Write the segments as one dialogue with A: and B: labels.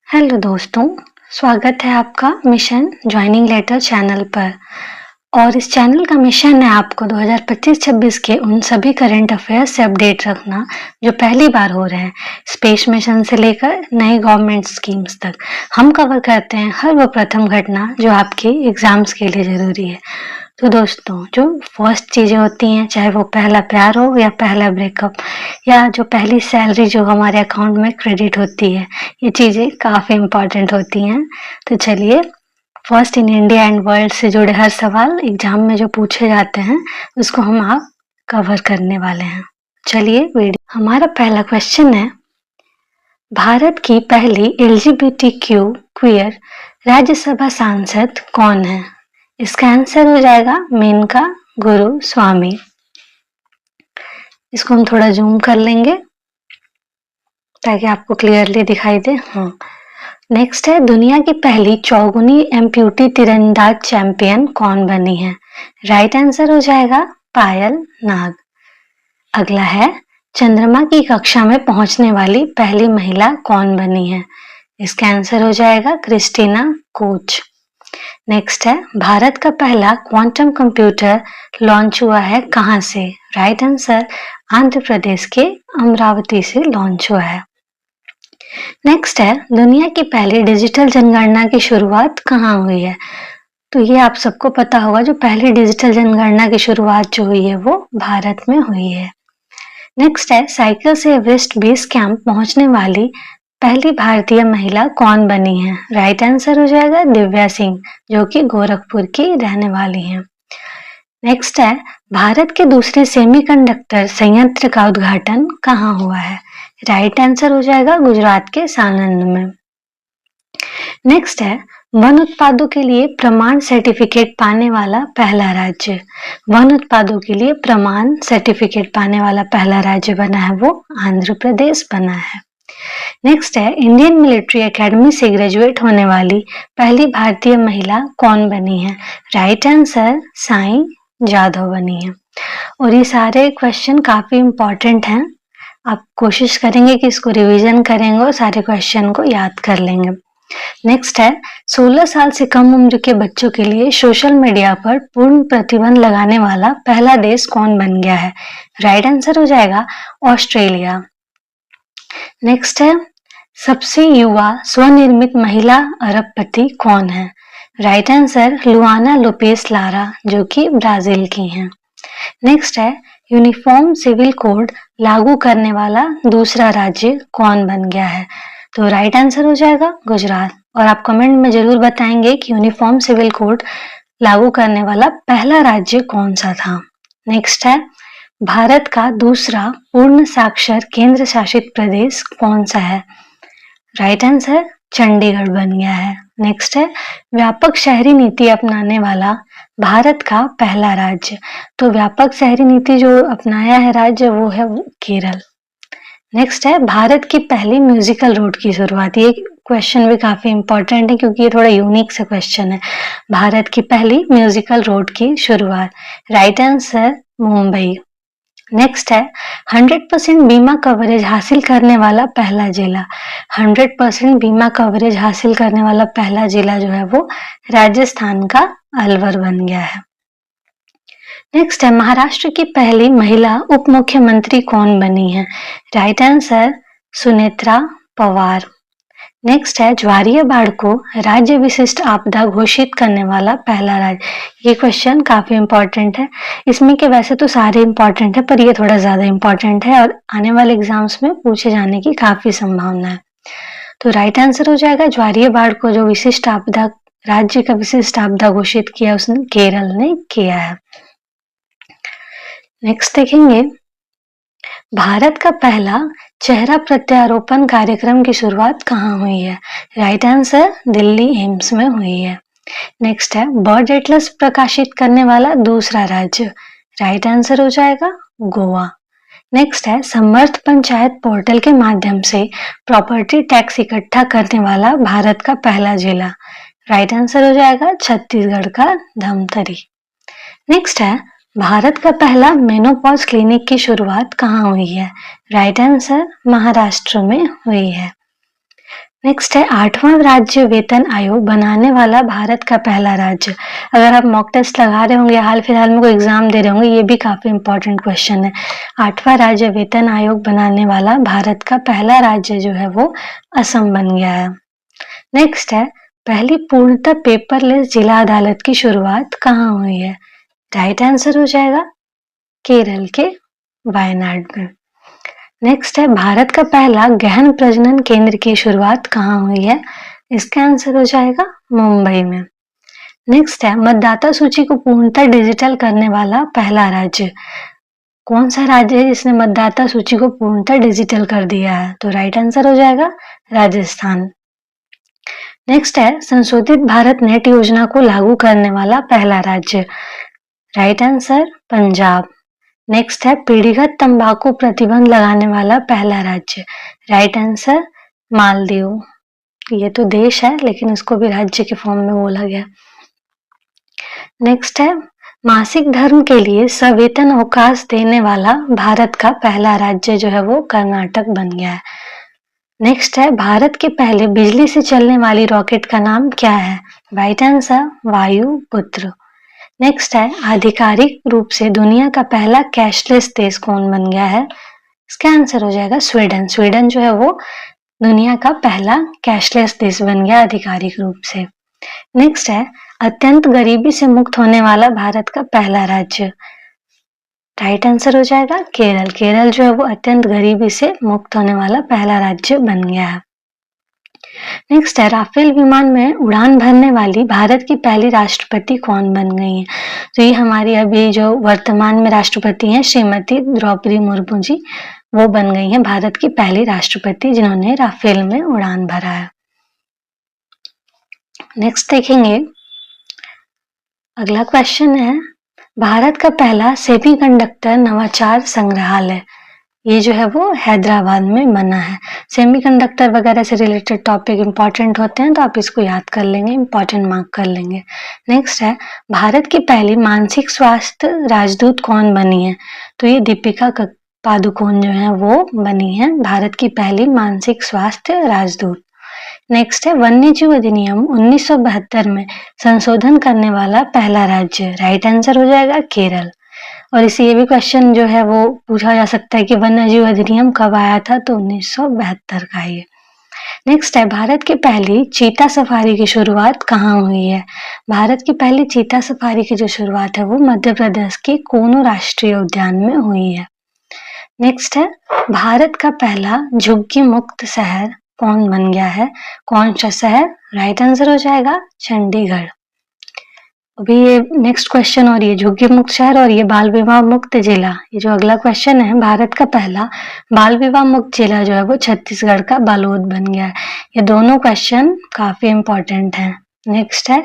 A: Hello दोस्तों, स्वागत है आपका मिशन जॉइनिंग लेटर चैनल पर। और इस चैनल का मिशन है आपको 2025-26 के उन सभी करंट अफेयर्स से अपडेट रखना जो पहली बार हो रहे हैं। स्पेस मिशन से लेकर नई गवर्नमेंट स्कीम्स तक हम कवर करते हैं हर वो प्रथम घटना जो आपके एग्जाम्स के लिए जरूरी है। तो दोस्तों, जो फर्स्ट चीजें होती हैं, चाहे वो पहला प्यार हो या पहला ब्रेकअप या जो पहली सैलरी जो हमारे अकाउंट में क्रेडिट होती है, ये चीजें काफी इम्पोर्टेंट होती हैं। तो चलिए, first in India and world से जुड़े हर सवाल एग्जाम में जो पूछे जाते हैं उसको हम आप कवर करने वाले हैं। चलिए वीडियो, हमारा पहला क्वेश्चन है, भारत की पहली LGBTQ क्वियर राज्यसभा सांसद कौन है? इसका आंसर हो जाएगा मेनका गुरु स्वामी। इसको हम थोड़ा जूम कर लेंगे ताकि आपको क्लियरली दिखाई दे। हाँ, नेक्स्ट है, दुनिया की पहली चौगुनी एम्प्यूटी तीरंदाज चैंपियन कौन बनी है? राइट आंसर हो जाएगा पायल नाग। अगला है, चंद्रमा की कक्षा में पहुंचने वाली पहली महिला कौन बनी है? इसका आंसर हो जाएगा क्रिस्टीना कोच। नेक्स्ट है, भारत का पहला क्वांटम कंप्यूटर लॉन्च हुआ है कहां से? राइट आंसर आंध्र प्रदेश के अमरावती से लॉन्च हुआ है। नेक्स्ट है, दुनिया की पहली डिजिटल जनगणना की शुरुआत कहाँ हुई है? तो ये आप सबको पता होगा, जो पहली डिजिटल जनगणना की शुरुआत जो हुई है वो भारत में हुई है। नेक्स्ट है, साइकिल से एवरेस्ट बेस कैंप पहुंचने वाली पहली भारतीय महिला कौन बनी है? राइट आंसर हो जाएगा दिव्या सिंह, जो कि गोरखपुर की रहने वाली हैं। नेक्स्ट है, भारत के दूसरे सेमीकंडक्टर संयंत्र का उद्घाटन कहाँ हुआ है? राइट आंसर हो जाएगा गुजरात के सानंद में। नेक्स्ट है, वन उत्पादों के लिए प्रमाण सर्टिफिकेट पाने वाला पहला राज्य। वन उत्पादों के लिए प्रमाण सर्टिफिकेट पाने वाला पहला राज्य बना है वो आंध्र प्रदेश बना है। नेक्स्ट है, इंडियन मिलिट्री एकेडमी से ग्रेजुएट होने वाली पहली भारतीय महिला कौन बनी है? राइट आंसर साई जाधव बनी है। और ये सारे क्वेश्चन काफी इंपॉर्टेंट हैं, आप कोशिश करेंगे कि इसको रिवीजन करेंगे और सारे क्वेश्चन को याद कर लेंगे। नेक्स्ट है, 16 साल से कम उम्र के बच्चों के लिए सोशल मीडिया पर पूर्ण प्रतिबंध लगाने वाला पहला देश कौन बन गया है? राइट आंसर हो जाएगा ऑस्ट्रेलिया। नेक्स्ट है, सबसे युवा स्वनिर्मित महिला अरबपति कौन है? राइट आंसर लुआना लोपेस लारा, जो कि ब्राजील की हैं। नेक्स्ट है, यूनिफॉर्म सिविल कोड लागू करने वाला दूसरा राज्य कौन बन गया है? तो राइट आंसर हो जाएगा गुजरात। और आप कमेंट में जरूर बताएंगे कि यूनिफॉर्म सिविल कोड लागू करने वाला पहला राज्य कौन सा था। नेक्स्ट है, भारत का दूसरा पूर्ण साक्षर केंद्र शासित प्रदेश कौन सा है? राइट आंसर चंडीगढ़ बन गया है। नेक्स्ट है, व्यापक शहरी नीति अपनाने वाला भारत का पहला राज्य। तो व्यापक शहरी नीति जो अपनाया है राज्य वो है केरल। नेक्स्ट है, भारत की पहली म्यूजिकल रोड की शुरुआत। ये क्वेश्चन भी काफी इंपॉर्टेंट है क्योंकि ये थोड़ा यूनिक सा क्वेश्चन है। भारत की पहली म्यूजिकल रोड की शुरुआत, राइट आंसर मुंबई। नेक्स्ट है, 100% बीमा कवरेज हासिल करने वाला पहला जिला। 100% बीमा कवरेज हासिल करने वाला पहला जिला जो है वो राजस्थान का अलवर बन गया है। नेक्स्ट है, महाराष्ट्र की पहली महिला उप मुख्यमंत्री कौन बनी है? Right answer Sunetra Pawar. Next है, ज्वारीय बाढ़ को राज्य विशिष्ट आपदा घोषित करने वाला पहला राज्य। ये क्वेश्चन काफी इंपॉर्टेंट है, इसमें के वैसे तो सारे इंपॉर्टेंट है पर ये थोड़ा ज्यादा इंपॉर्टेंट है और आने वाले एग्जाम्स में पूछे जाने की काफी संभावना है। तो राइट आंसर हो जाएगा ज्वारीय बाढ़ को जो विशिष्ट आपदा, राज्य का विशिष्ट आपदा घोषित किया उसने केरल ने किया है। नेक्स्ट देखेंगे, भारत का पहला चेहरा प्रत्यारोपण कार्यक्रम की शुरुआत कहाँ हुई है? राइट आंसर दिल्ली एम्स में हुई है। नेक्स्ट है, बर्ड एटलस प्रकाशित करने वाला दूसरा राज्य। राइट आंसर हो जाएगा गोवा। नेक्स्ट है, समर्थ पंचायत पोर्टल के माध्यम से प्रॉपर्टी टैक्स इकट्ठा करने वाला भारत का पहला जिला। राइट आंसर हो जाएगा छत्तीसगढ़ का धमतरी। नेक्स्ट है, भारत का पहला मेनोपॉज क्लिनिक की शुरुआत कहाँ हुई है? राइट आंसर महाराष्ट्र में हुई है। नेक्स्ट है 8वां राज्य वेतन आयोग बनाने वाला भारत का पहला राज्य। अगर आप मॉक टेस्ट लगा रहे होंगे, हाल फिलहाल में कोई एग्जाम दे रहे होंगे, ये भी काफी इंपॉर्टेंट क्वेश्चन है। 8वां राज्य वेतन आयोग बनाने वाला भारत का पहला राज्य जो है वो असम बन गया है। नेक्स्ट है पहली पूर्णतः पेपरलेस जिला अदालत की शुरुआत कहाँ हुई है? राइट आंसर हो जाएगा केरल के वायनाड में। नेक्स्ट है भारत का पहला गहन प्रजनन केंद्र की शुरुआत कहाँ हुई है? इसका आंसर हो जाएगा मुंबई में। नेक्स्ट है मतदाता सूची को पूर्णतः डिजिटल करने वाला पहला राज्य। कौन सा राज्य है जिसने मतदाता सूची को पूर्णतः डिजिटल कर दिया है? तो राइट आंसर हो जाएगा राजस्थान। नेक्स्ट है संशोधित भारत नेट योजना को लागू करने वाला पहला राज्य। Right answer Punjab. नेक्स्ट है पीढ़ीगत तंबाकू प्रतिबंध लगाने वाला पहला राज्य। Right answer Maldives. ये तो देश है लेकिन इसको भी राज्य के फॉर्म में बोला गया। नेक्स्ट है मासिक धर्म के लिए सवेतन अवकाश देने वाला भारत का पहला राज्य जो है वो कर्नाटक बन गया है। नेक्स्ट है भारत के पहले बिजली से चलने वाली रॉकेट का नाम क्या है? Right answer वायुपुत्र। नेक्स्ट है आधिकारिक रूप से दुनिया का पहला कैशलेस देश कौन बन गया है? इसका आंसर हो जाएगा स्वीडन। स्वीडन जो है वो दुनिया का पहला कैशलेस देश बन गया आधिकारिक रूप से। नेक्स्ट है अत्यंत गरीबी से मुक्त होने वाला भारत का पहला राज्य। राइट आंसर हो जाएगा केरल। केरल जो है वो अत्यंत गरीबी से मुक्त होने वाला पहला राज्य बन गया है। नेक्स्ट है राफेल विमान में उड़ान भरने वाली भारत की पहली राष्ट्रपति कौन बन गई है? तो ये हमारी अभी जो वर्तमान में राष्ट्रपति हैं श्रीमती द्रौपदी मुर्मू जी, वो बन गई हैं भारत की पहली राष्ट्रपति जिन्होंने राफेल में उड़ान भरा है। नेक्स्ट देखेंगे, अगला क्वेश्चन है भारत का पहला सेमीकंडक्टर नवाचार संग्रहालय, ये जो है वो हैदराबाद में बना है। सेमीकंडक्टर वगैरह से रिलेटेड टॉपिक इंपॉर्टेंट होते हैं तो आप इसको याद कर लेंगे, इंपॉर्टेंट मार्क कर लेंगे। नेक्स्ट है भारत की पहली मानसिक स्वास्थ्य राजदूत कौन बनी है? तो ये दीपिका पादुकोण जो है वो बनी है भारत की पहली मानसिक स्वास्थ्य राजदूत। नेक्स्ट है वन्यजीव अधिनियम 1972 में संशोधन करने वाला पहला राज्य। राइट आंसर हो जाएगा केरल। और इसे ये भी क्वेश्चन जो है वो पूछा जा सकता है कि वन्यजीव अधिनियम कब आया था? तो 1972 का ये। नेक्स्ट है भारत की पहली चीता सफारी की शुरुआत कहाँ हुई है? भारत की पहली चीता सफारी की जो शुरुआत है वो मध्य प्रदेश के कूनू राष्ट्रीय उद्यान में हुई है। नेक्स्ट है भारत का पहला झुग्गी मुक्त शहर कौन बन गया है? कौन सा शहर? राइट आंसर हो जाएगा चंडीगढ़। अभी ये नेक्स्ट क्वेश्चन और ये झुग्गी मुक्त शहर और ये बाल विवाह मुक्त जिला, ये जो अगला क्वेश्चन है भारत का पहला बाल विवाह मुक्त जिला जो है वो छत्तीसगढ़ का बालोद बन गया है। ये दोनों क्वेश्चन काफी इंपॉर्टेंट हैं। नेक्स्ट है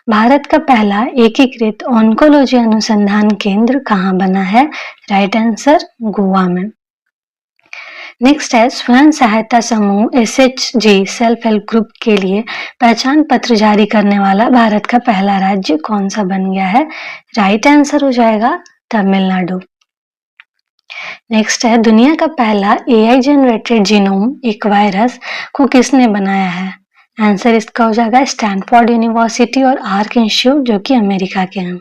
A: भारत का पहला एकीकृत ऑन्कोलॉजी अनुसंधान केंद्र कहाँ बना है? राइट आंसर गोवा में। नेक्स्ट है स्वयं सहायता समूह SHG सेल्फ हेल्प ग्रुप के लिए पहचान पत्र जारी करने वाला भारत का पहला राज्य कौन सा बन गया है? राइट आंसर हो जाएगा तमिलनाडु। नेक्स्ट है दुनिया का पहला AI जनरेटेड जीनोम एक वायरस को किसने बनाया है? आंसर इसका हो जाएगा स्टैनफोर्ड यूनिवर्सिटी और आर्क इंस्टीट्यूट जो कि अमेरिका के हैं।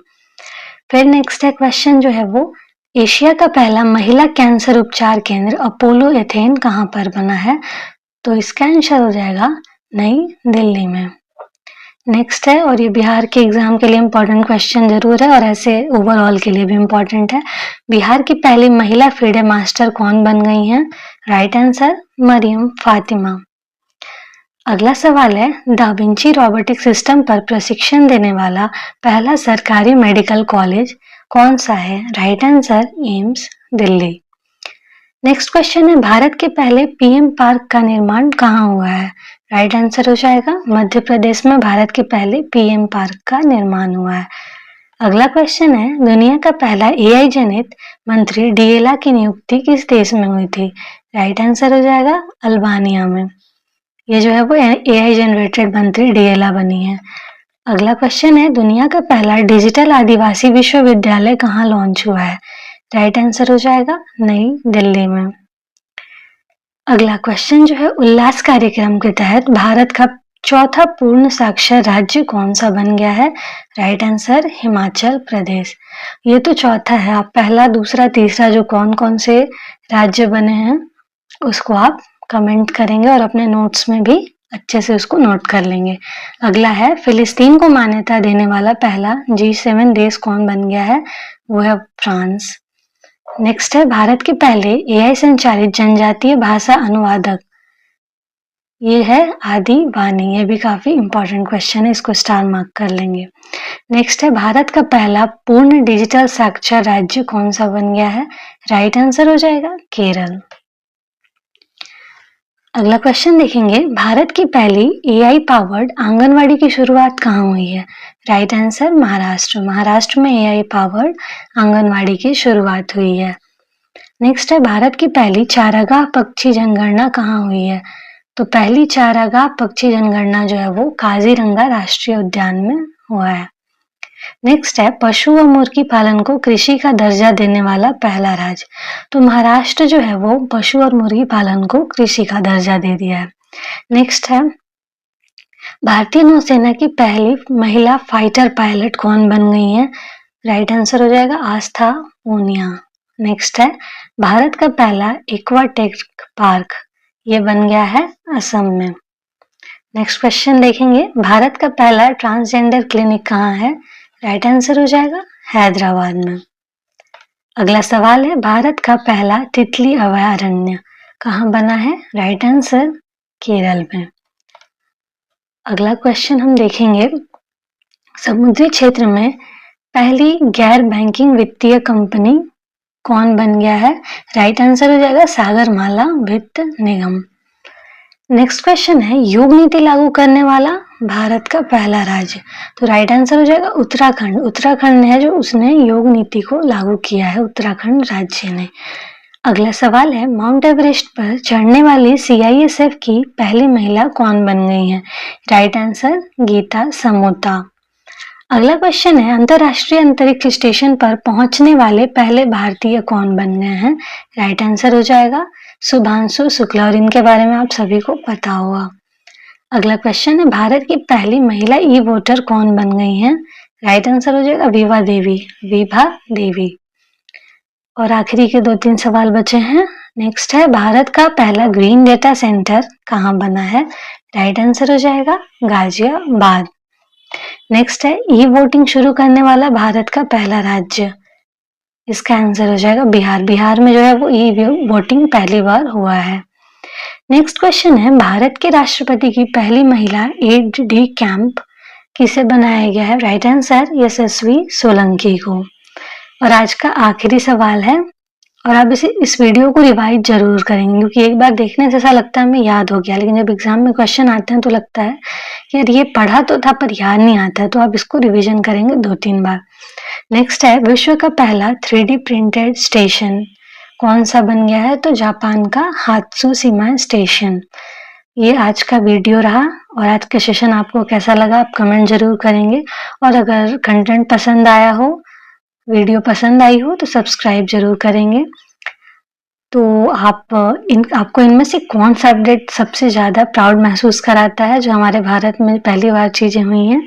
A: फिर नेक्स्ट है क्वेश्चन जो है वो एशिया का पहला महिला कैंसर उपचार केंद्र अपोलो एथेन कहाँ पर बना है? तो इसका आंसर हो जाएगा नई दिल्ली में। नेक्स्ट है और ये बिहार के एग्जाम के लिए इंपॉर्टेंट क्वेश्चन जरूर है और ऐसे ओवरऑल के लिए भी इंपॉर्टेंट है। बिहार की पहली महिला फीडे मास्टर कौन बन गई हैं? Right answer Mariam Fatima. अगला सवाल है दा विंची रोबोटिक सिस्टम पर प्रशिक्षण देने वाला पहला सरकारी मेडिकल कॉलेज कौन सा है? Right answer AIIMS Delhi. Next question है भारत के पहले PM पार्क का निर्माण कहाँ हुआ है? राइट आंसर हो जाएगा मध्य प्रदेश में भारत के पहले PM पार्क का निर्माण हुआ है। अगला क्वेश्चन है दुनिया का पहला AI जनित मंत्री डिएला की नियुक्ति किस देश में हुई थी? राइट आंसर हो जाएगा अल्बानिया में। ये जो है वो AI जनरेटेड मंत्री डिएला बनी है। अगला क्वेश्चन है दुनिया का पहला डिजिटल आदिवासी विश्वविद्यालय कहाँ लॉन्च हुआ है? राइट आंसर हो जाएगा नई दिल्ली में। अगला क्वेश्चन जो है, उल्लास कार्यक्रम के तहत भारत का चौथा पूर्ण साक्षर राज्य कौन सा बन गया है? Right answer Himachal Pradesh. ये तो चौथा है, आप पहला, दूसरा, तीसरा जो कौन कौन से राज्य बने हैं उसको आप कमेंट करेंगे और अपने नोट्स में भी अच्छे से उसको नोट कर लेंगे। अगला है, फिलिस्तीन को मान्यता देने वाला पहला G7 देश कौन बन गया है? वो है फ्रांस। नेक्स्ट है, भारत के पहले एआई संचालित जनजातीय भाषा अनुवादक, ये है आदि वाणी। ये भी काफी इंपॉर्टेंट क्वेश्चन है, इसको स्टार मार्क कर लेंगे। नेक्स्ट है, भारत का पहला पूर्ण डिजिटल साक्षर राज्य कौन सा बन गया है? राइट आंसर हो जाएगा केरल। अगला क्वेश्चन देखेंगे, भारत की पहली एआई पावर्ड आंगनवाड़ी की शुरुआत कहाँ हुई है? Right answer Maharashtra. महाराष्ट्र में एआई पावर्ड आंगनवाड़ी की शुरुआत हुई है। नेक्स्ट है, भारत की पहली चारागाह पक्षी जनगणना कहाँ हुई है? तो पहली चारागाह पक्षी जनगणना जो है वो काजीरंगा राष्ट्रीय उद्यान में हुआ है। नेक्स्ट है, पशु व मुर्गी पालन को कृषि का दर्जा देने वाला पहला राज्य। तो महाराष्ट्र जो है वो पशु और मुर्गी पालन को कृषि का दर्जा दे दिया है। नेक्स्ट है, भारतीय नौसेना की पहली महिला फाइटर पायलट कौन बन गई है? राइट आंसर हो जाएगा आस्था पूनिया। नेक्स्ट है, भारत का पहला एक्वाटेक पार्क ये बन गया है असम में। नेक्स्ट क्वेश्चन देखेंगे, भारत का पहला ट्रांसजेंडर क्लिनिक कहाँ है? राइट आंसर हो जाएगा हैदराबाद में। अगला सवाल है, भारत का पहला तितली अभयारण्य कहाँ बना है? राइट आंसर केरल में। अगला क्वेश्चन हम देखेंगे, समुद्री क्षेत्र में पहली गैर बैंकिंग वित्तीय कंपनी कौन बन गया है? राइट आंसर हो जाएगा सागरमाला वित्त निगम। नेक्स्ट क्वेश्चन है, योग नीति लागू करने वाला भारत का पहला राज्य। तो राइट आंसर हो जाएगा उत्तराखंड। उत्तराखंड है जो उसने योग नीति को लागू किया है, उत्तराखंड राज्य ने। अगला सवाल है, माउंट एवरेस्ट पर चढ़ने वाली CISF की पहली महिला कौन बन गई है? Right answer Geeta Samota. अगला क्वेश्चन है, अंतरराष्ट्रीय अंतरिक्ष स्टेशन पर पहुंचने वाले पहले भारतीय कौन बन गए हैं? राइट आंसर हो जाएगा शुभांशु शुक्ला, और इनके बारे में आप सभी को पता होगा। अगला क्वेश्चन है, भारत की पहली महिला ई वोटर कौन बन गई हैं? राइट आंसर हो जाएगा विभा देवी, विभा देवी। और आखिरी के 2-3 सवाल बचे हैं। नेक्स्ट है, भारत का पहला ग्रीन डेटा सेंटर कहाँ बना है? राइट आंसर हो जाएगा गाजियाबाद। नेक्स्ट है, ई वोटिंग शुरू करने वाला भारत का पहला राज्य, इसका आंसर हो जाएगा बिहार। बिहार में जो है वो ई वोटिंग पहली बार हुआ है। नेक्स्ट क्वेश्चन है, भारत के राष्ट्रपति की पहली महिला एड कैंप किसे बनाया गया है? राइट आंसर यशस्वी सोलंकी को। और आज का आखिरी सवाल है, और आप इस वीडियो को रिवाइज जरूर करेंगे, क्योंकि एक बार देखने से ऐसा लगता है हमें याद हो गया, लेकिन जब एग्जाम में क्वेश्चन आते हैं तो लगता है कि यार ये पढ़ा तो था पर याद नहीं आता है, तो आप इसको रिवीजन करेंगे 2-3 बार। नेक्स्ट है, विश्व का पहला 3D प्रिंटेड स्टेशन कौन सा बन गया है? तो जापान का हात्सुशिमा स्टेशन। ये आज का वीडियो रहा, और आज का सेशन आपको कैसा लगा आप कमेंट जरूर करेंगे। और अगर कंटेंट पसंद आया हो, वीडियो पसंद आई हो, तो सब्सक्राइब जरूर करेंगे। तो आपको इनमें से कौन सा अपडेट सबसे ज्यादा प्राउड महसूस कराता है जो हमारे भारत में पहली बार चीजें हुई हैं,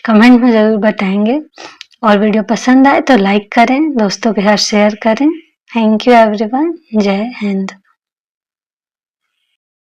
A: कमेंट में जरूर बताएंगे। और वीडियो पसंद आए तो लाइक करें, दोस्तों के साथ शेयर करें। थैंक यू एवरीवन, जय हिंद।